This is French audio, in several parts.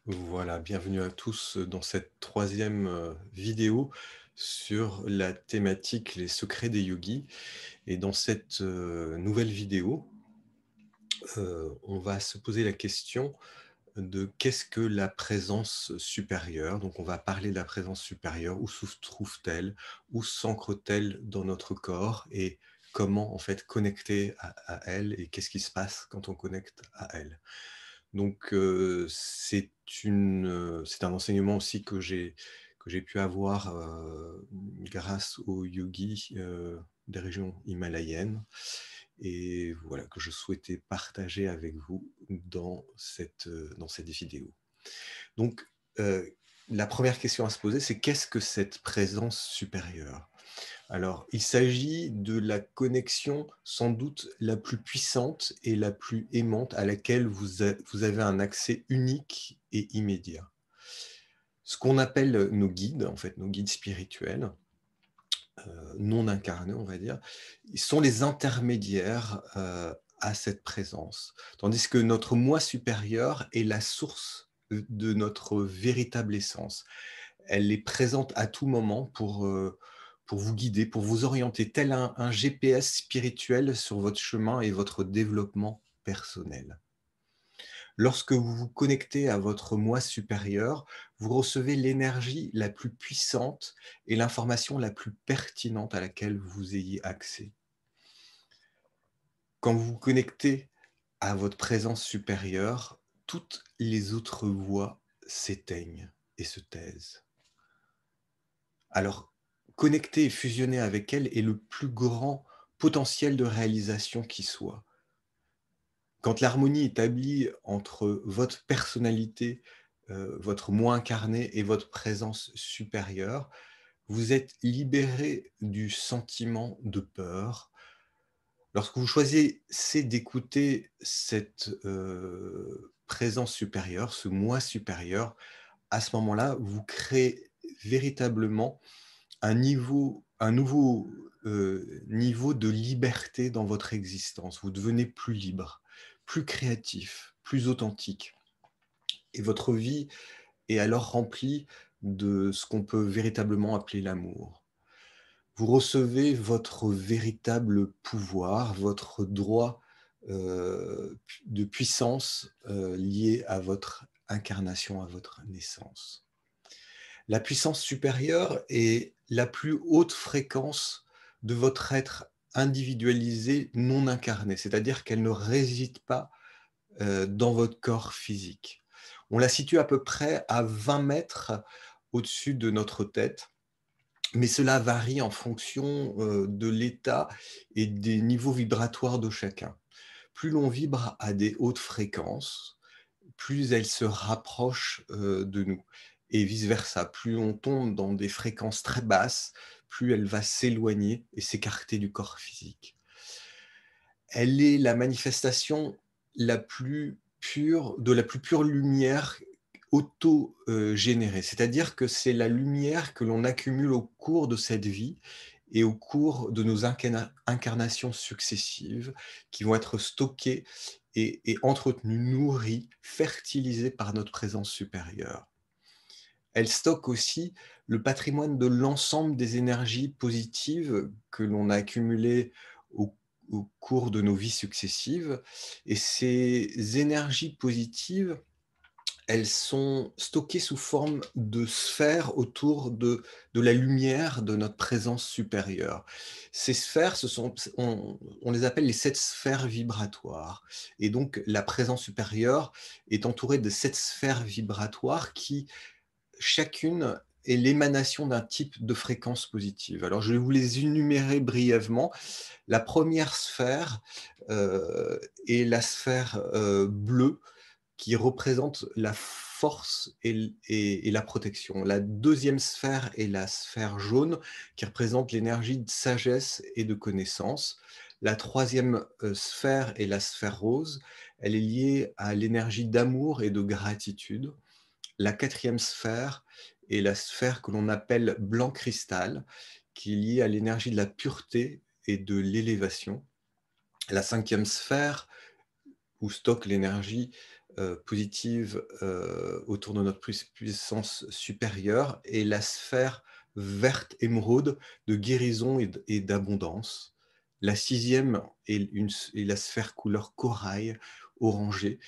Voilà, bienvenue à tous dans cette troisième vidéo sur la thématique les secrets des yogis. Et dans cette nouvelle vidéo, on va se poser la question de qu'est-ce que la présence supérieure. Donc on va parler de la présence supérieure, où se trouve-t-elle, où s'ancre-t-elle dans notre corps et comment en fait connecter à elle et qu'est-ce qui se passe quand on connecte à elle. Donc, c'est un enseignement aussi que j'ai pu avoir, grâce aux yogis, des régions himalayennes et voilà, que je souhaitais partager avec vous dans cette vidéo. Donc, heu, la première question à se poser, c'est qu'est-ce que cette présence supérieure? Alors, il s'agit de la connexion sans doute la plus puissante et la plus aimante à laquelle vous avez un accès unique et immédiat. Ce qu'on appelle nos guides, en fait, nos guides spirituels, non incarnés, on va dire, ils sont les intermédiaires, à cette présence. Tandis que notre moi supérieur est la source, de notre véritable essence. Elle est présente à tout moment pour vous guider, pour vous orienter, tel un GPS spirituel sur votre chemin et votre développement personnel. Lorsque vous vous connectez à votre moi supérieur, vous recevez l'énergie la plus puissante et l'information la plus pertinente à laquelle vous ayez accès. Quand vous vous connectez à votre présence supérieure, toutes les autres voix s'éteignent et se taisent. Alors, connecter et fusionner avec elle est le plus grand potentiel de réalisation qui soit. Quand l'harmonie est établie entre votre personnalité, votre moi incarné et votre présence supérieure, vous êtes libéré du sentiment de peur. Lorsque vous choisissez d'écouter cette, présence supérieure, ce moi supérieur, à ce moment-là, vous créez véritablement un nouveau, niveau de liberté dans votre existence. Vous devenez plus libre, plus créatif, plus authentique et votre vie est alors remplie de ce qu'on peut véritablement appeler l'amour. Vous recevez votre véritable pouvoir, votre droit, de puissance, lié à votre incarnation, à votre naissance. La puissance supérieure est la plus haute fréquence de votre être individualisé non incarné, c'est-à-dire qu'elle ne réside pas, dans votre corps physique. On la situe à peu près à 20 mètres au-dessus de notre tête, mais cela varie en fonction, de l'état et des niveaux vibratoires de chacun. Plus l'on vibre à des hautes fréquences, plus elle se rapproche, de nous et vice versa. Plus on tombe dans des fréquences très basses, plus elle va s'éloigner et s'écarter du corps physique. Elle est la manifestation la plus pure de la plus pure lumière auto, générée. C'est-à-dire que c'est la lumière que l'on accumule au cours de cette vie et au cours de nos incarnations successives qui vont être stockées et entretenues, nourries, fertilisées par notre présence supérieure. Elle stocke aussi le patrimoine de l'ensemble des énergies positives que l'on a accumulées au au cours de nos vies successives et ces énergies positives, elles sont stockées sous forme de sphères autour de la lumière de notre présence supérieure. Ces sphères, on les appelle les 7 sphères vibratoires et donc la présence supérieure est entourée de 7 sphères vibratoires qui chacune est l'émanation d'un type de fréquence positive. Alors, je vais vous les énumérer brièvement. La première sphère, est la sphère, bleue qui représente la force et la protection. La deuxième sphère est la sphère jaune qui représente l'énergie de sagesse et de connaissance. La troisième sphère est la sphère rose. Elle est liée à l'énergie d'amour et de gratitude. La quatrième sphère est la sphère que l'on appelle blanc cristal, qui est liée à l'énergie de la pureté et de l'élévation. La cinquième sphère où stocke l'énergie positive autour de notre puissance supérieure, et la sphère verte émeraude de guérison et d'abondance. La sixième est la sphère couleur corail orangé,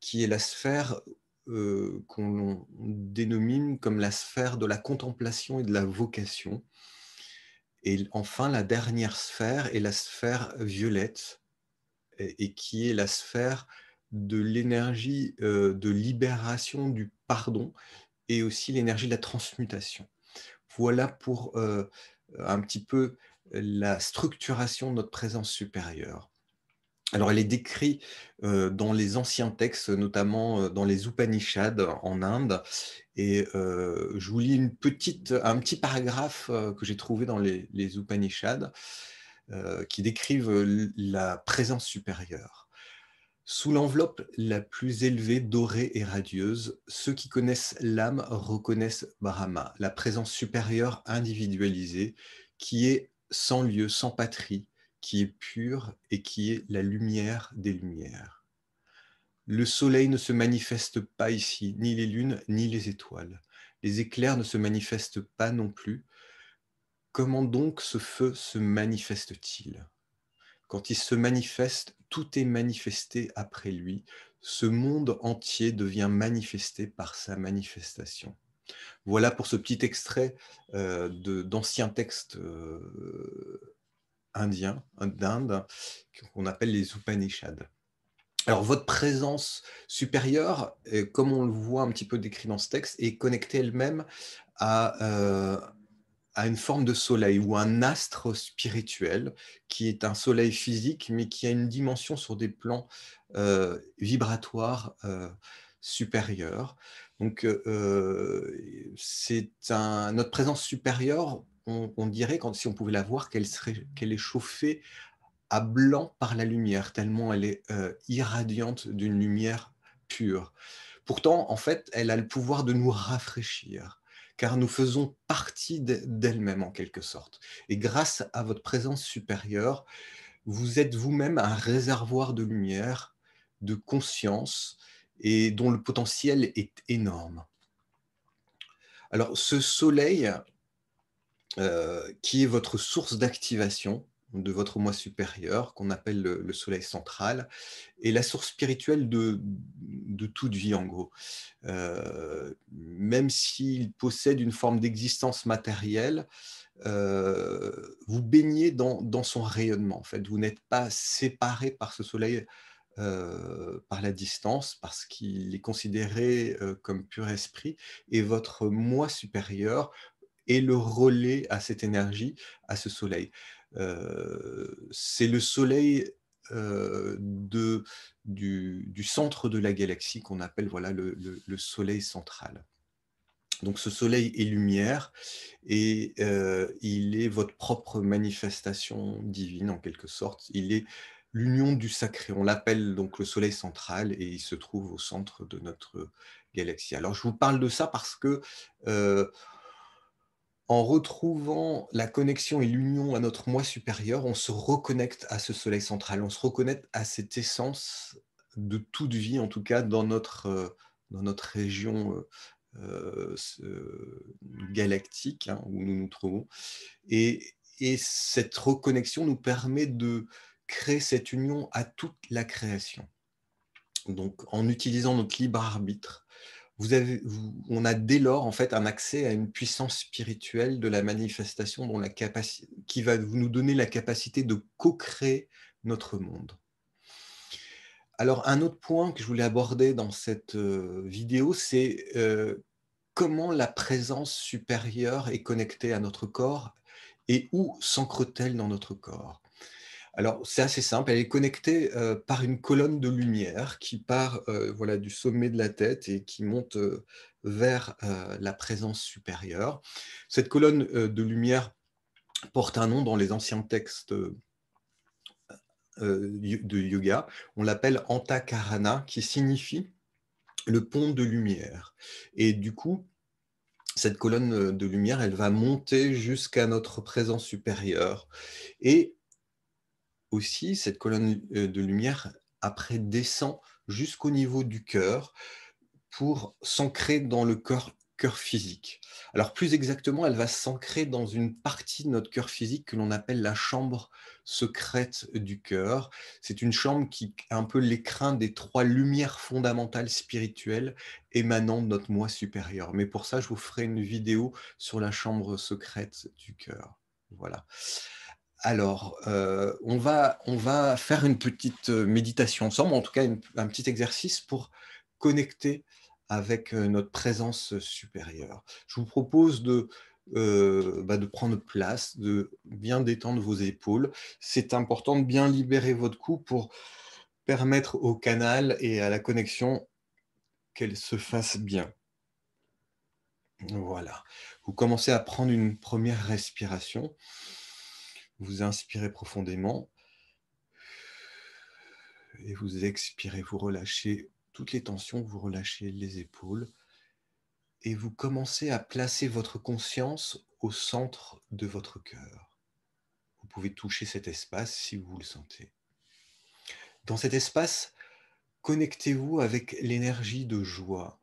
qui est la sphère qu'on dénomine comme la sphère de la contemplation et de la vocation. Et enfin, la dernière sphère est la sphère violette, et qui est la sphère de l'énergie de libération du pardon, et aussi l'énergie de la transmutation. Voilà pour un petit peu la structuration de notre présence supérieure. Alors, elle est décrite dans les anciens textes, notamment dans les Upanishads en Inde. Et je vous lis un petit paragraphe que j'ai trouvé dans les Upanishads qui décrivent la présence supérieure. Sous l'enveloppe la plus élevée, dorée et radieuse, ceux qui connaissent l'âme reconnaissent Brahma, la présence supérieure individualisée, qui est sans lieu, sans patrie, qui est pure et qui est la lumière des lumières. Le soleil ne se manifeste pas ici, ni les lunes, ni les étoiles. Les éclairs ne se manifestent pas non plus. Comment donc ce feu se manifeste-t-il ? Quand il se manifeste, tout est manifesté après lui. Ce monde entier devient manifesté par sa manifestation. Voilà pour ce petit extrait d'anciens textes indiens, d'Inde, qu'on appelle les Upanishads. Alors, votre présence supérieure, comme on le voit un petit peu décrit dans ce texte, est connectée elle-même à une forme de soleil ou un astre spirituel qui est un soleil physique, mais qui a une dimension sur des plans vibratoires supérieurs. Donc, notre présence supérieure, on dirait, si on pouvait la voir, qu'elle est chauffée à blanc par la lumière, tellement elle est irradiante d'une lumière pure. Pourtant, en fait, elle a le pouvoir de nous rafraîchir, car nous faisons partie d'elle-même en quelque sorte. Et grâce à votre présence supérieure, vous êtes vous-même un réservoir de lumière, de conscience, et dont le potentiel est énorme. Alors, ce soleil, qui est votre source d'activation de votre moi supérieur, qu'on appelle le soleil central, est la source spirituelle de toute vie, en gros. Même s'il possède une forme d'existence matérielle, vous baignez dans son rayonnement. En fait, vous n'êtes pas séparé par ce soleil par la distance, parce qu'il est considéré comme pur esprit, et votre moi supérieur est le relais à cette énergie, à ce soleil. C'est le soleil du centre de la galaxie qu'on appelle, voilà, le soleil central. Donc ce soleil est lumière, et il est votre propre manifestation divine en quelque sorte. Il est l'union du sacré. On l'appelle donc le soleil central, et il se trouve au centre de notre galaxie. Alors je vous parle de ça parce que en retrouvant la connexion et l'union à notre moi supérieur, on se reconnecte à ce soleil central, on se reconnecte à cette essence de toute vie, en tout cas dans notre région galactique, hein, où nous nous trouvons. Et cette reconnexion nous permet de créer cette union à toute la création. Donc, en utilisant notre libre arbitre, on a dès lors en fait un accès à une puissance spirituelle de la manifestation qui va nous donner la capacité de co-créer notre monde. Alors, un autre point que je voulais aborder dans cette vidéo, c'est comment la présence supérieure est connectée à notre corps et où s'ancre-t-elle dans notre corps. Alors, c'est assez simple, elle est connectée par une colonne de lumière qui part voilà, du sommet de la tête et qui monte vers la présence supérieure. Cette colonne de lumière porte un nom dans les anciens textes de yoga. On l'appelle Antakarana, qui signifie le pont de lumière. Et du coup, cette colonne de lumière, elle va monter jusqu'à notre présence supérieure. Et aussi, cette colonne de lumière après descend jusqu'au niveau du cœur pour s'ancrer dans le cœur physique. Alors plus exactement, elle va s'ancrer dans une partie de notre cœur physique que l'on appelle la chambre secrète du cœur. C'est une chambre qui est un peu l'écrin des 3 lumières fondamentales spirituelles émanant de notre moi supérieur. Mais pour ça, je vous ferai une vidéo sur la chambre secrète du cœur. Voilà. Alors, on va faire une petite méditation ensemble, en tout cas un petit exercice pour connecter avec notre présence supérieure. Je vous propose de prendre place, de bien détendre vos épaules. C'est important de bien libérer votre cou pour permettre au canal et à la connexion qu'elle se fasse bien. Voilà. Vous commencez à prendre une première respiration. Vous inspirez profondément. Et vous expirez, vous relâchez toutes les tensions, vous relâchez les épaules et vous commencez à placer votre conscience au centre de votre cœur. Vous pouvez toucher cet espace si vous le sentez. Dans cet espace, connectez-vous avec l'énergie de joie,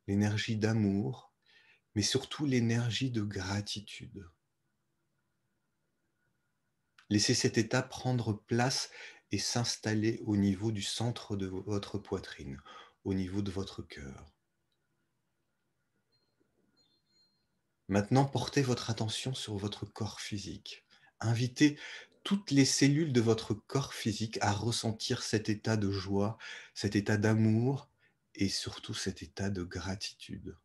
l'énergie d'amour, mais surtout l'énergie de gratitude. Laissez cet état prendre place et s'installer au niveau du centre de votre poitrine, au niveau de votre cœur. Maintenant, portez votre attention sur votre corps physique. Invitez toutes les cellules de votre corps physique à ressentir cet état de joie, cet état d'amour et surtout cet état de gratitude.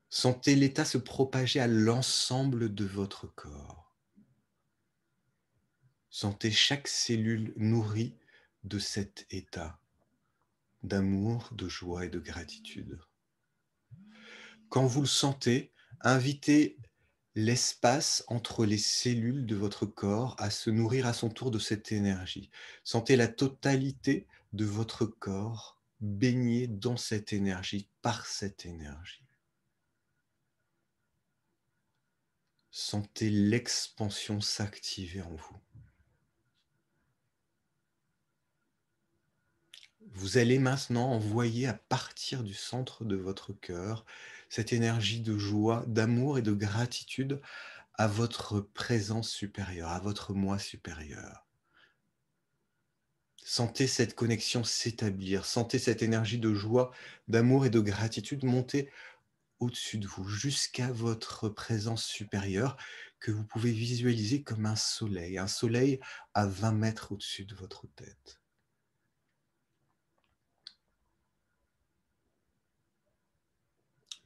Sentez l'état se propager à l'ensemble de votre corps. Sentez chaque cellule nourrie de cet état d'amour, de joie et de gratitude. Quand vous le sentez, invitez l'espace entre les cellules de votre corps à se nourrir à son tour de cette énergie. Sentez la totalité de votre corps baigné dans cette énergie, par cette énergie. Sentez l'expansion s'activer en vous. Vous allez maintenant envoyer à partir du centre de votre cœur cette énergie de joie, d'amour et de gratitude à votre présence supérieure, à votre moi supérieur. Sentez cette connexion s'établir, sentez cette énergie de joie, d'amour et de gratitude monter au-dessus de vous, jusqu'à votre présence supérieure que vous pouvez visualiser comme un soleil à 20 mètres au-dessus de votre tête.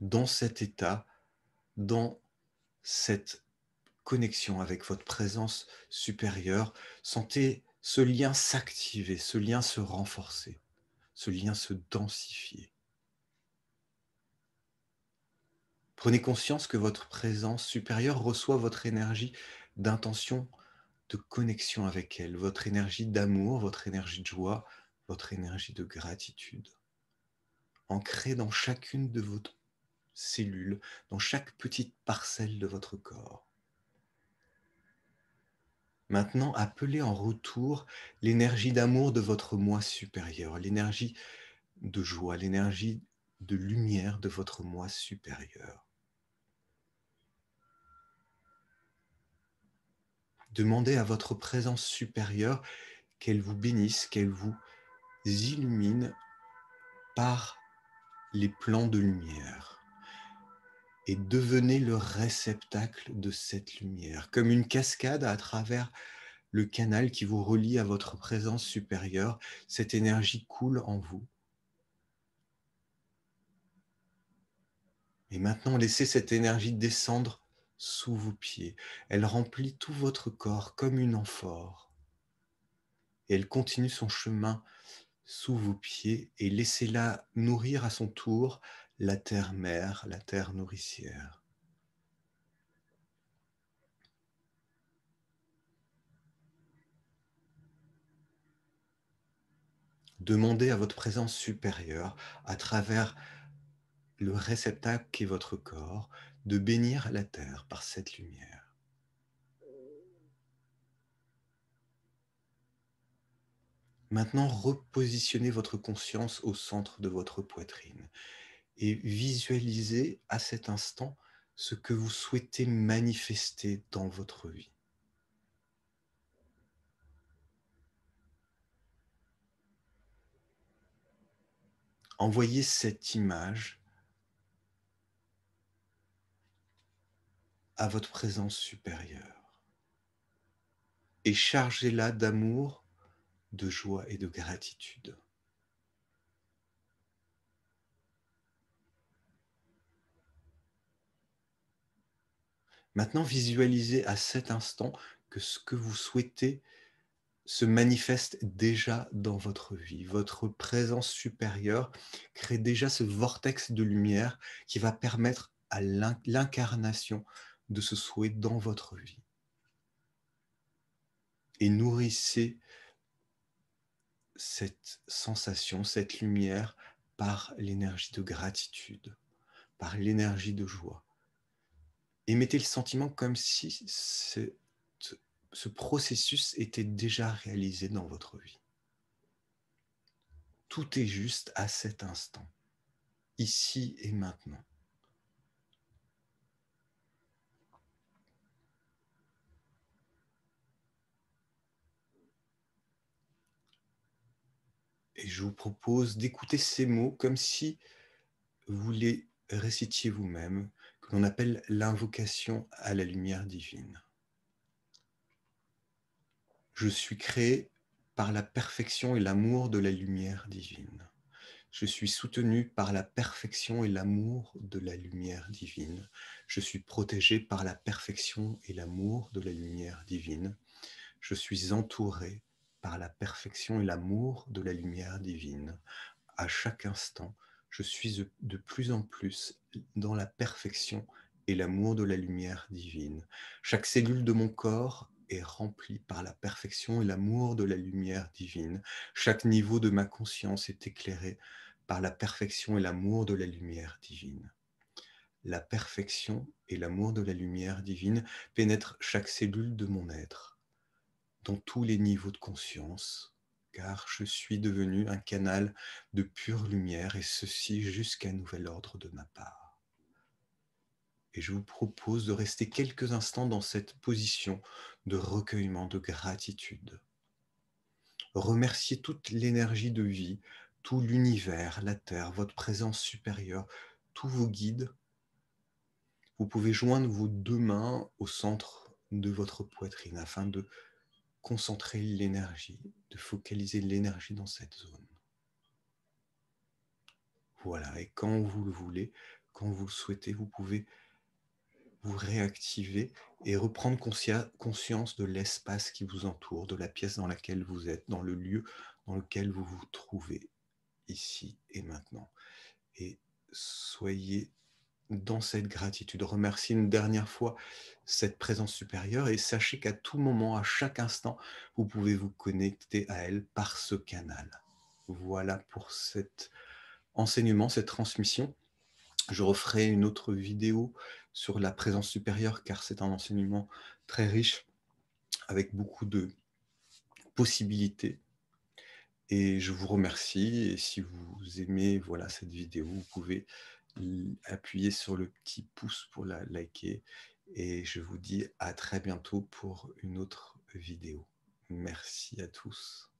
Dans cet état, dans cette connexion avec votre présence supérieure, sentez ce lien s'activer, ce lien se renforcer, ce lien se densifier. Prenez conscience que votre présence supérieure reçoit votre énergie d'intention, de connexion avec elle, votre énergie d'amour, votre énergie de joie, votre énergie de gratitude. Ancrée dans chacune de vos cellules, dans chaque petite parcelle de votre corps. Maintenant, appelez en retour l'énergie d'amour de votre moi supérieur, l'énergie de joie, l'énergie de lumière de votre moi supérieur. Demandez à votre présence supérieure qu'elle vous bénisse, qu'elle vous illumine par les plans de lumière. Et devenez le réceptacle de cette lumière, comme une cascade à travers le canal qui vous relie à votre présence supérieure. Cette énergie coule en vous. Et maintenant, laissez cette énergie descendre sous vos pieds. Elle remplit tout votre corps comme une amphore. Et elle continue son chemin sous vos pieds et laissez-la nourrir à son tour la terre-mère, la terre nourricière. Demandez à votre présence supérieure, à travers le réceptacle qu'est votre corps, de bénir la terre par cette lumière. Maintenant, repositionnez votre conscience au centre de votre poitrine et visualisez à cet instant ce que vous souhaitez manifester dans votre vie. Envoyez cette image à votre présence supérieure et chargez-la d'amour, de joie et de gratitude. Maintenant, visualisez à cet instant que ce que vous souhaitez se manifeste déjà dans votre vie. Votre présence supérieure crée déjà ce vortex de lumière qui va permettre à l'incarnation de ce souhait dans votre vie. Et nourrissez cette sensation, cette lumière par l'énergie de gratitude, par l'énergie de joie. Et mettez le sentiment comme si ce processus était déjà réalisé dans votre vie. Tout est juste à cet instant, ici et maintenant. Et je vous propose d'écouter ces mots comme si vous les récitiez vous-même, que l'on appelle l'invocation à la lumière divine. Je suis créé par la perfection et l'amour de la lumière divine. Je suis soutenu par la perfection et l'amour de la lumière divine. Je suis protégé par la perfection et l'amour de la lumière divine. Je suis entouré par la perfection et l'amour de la lumière divine. À chaque instant, je suis de plus en plus dans la perfection et l'amour de la lumière divine. Chaque cellule de mon corps est remplie par la perfection et l'amour de la lumière divine. Chaque niveau de ma conscience est éclairé par la perfection et l'amour de la lumière divine. La perfection et l'amour de la lumière divine pénètrent chaque cellule de mon être, dans tous les niveaux de conscience, car je suis devenu un canal de pure lumière, et ceci jusqu'à nouvel ordre de ma part. Et je vous propose de rester quelques instants dans cette position de recueillement, de gratitude. Remerciez toute l'énergie de vie, tout l'univers, la Terre, votre présence supérieure, tous vos guides. Vous pouvez joindre vos deux mains au centre de votre poitrine afin de concentrer l'énergie, de focaliser l'énergie dans cette zone. Voilà, et quand vous le voulez, quand vous le souhaitez, vous pouvez vous réactiver et reprendre conscience de l'espace qui vous entoure, de la pièce dans laquelle vous êtes, dans le lieu dans lequel vous vous trouvez, ici et maintenant. Et soyez dans cette gratitude. Remerciez une dernière fois cette présence supérieure et sachez qu'à tout moment, à chaque instant, vous pouvez vous connecter à elle par ce canal. Voilà pour cet enseignement, cette transmission. Je referai une autre vidéo sur la présence supérieure car c'est un enseignement très riche avec beaucoup de possibilités. Et je vous remercie. Et si vous aimez voilà, cette vidéo, vous pouvez appuyer sur le petit pouce pour la liker. Et je vous dis à très bientôt pour une autre vidéo. Merci à tous.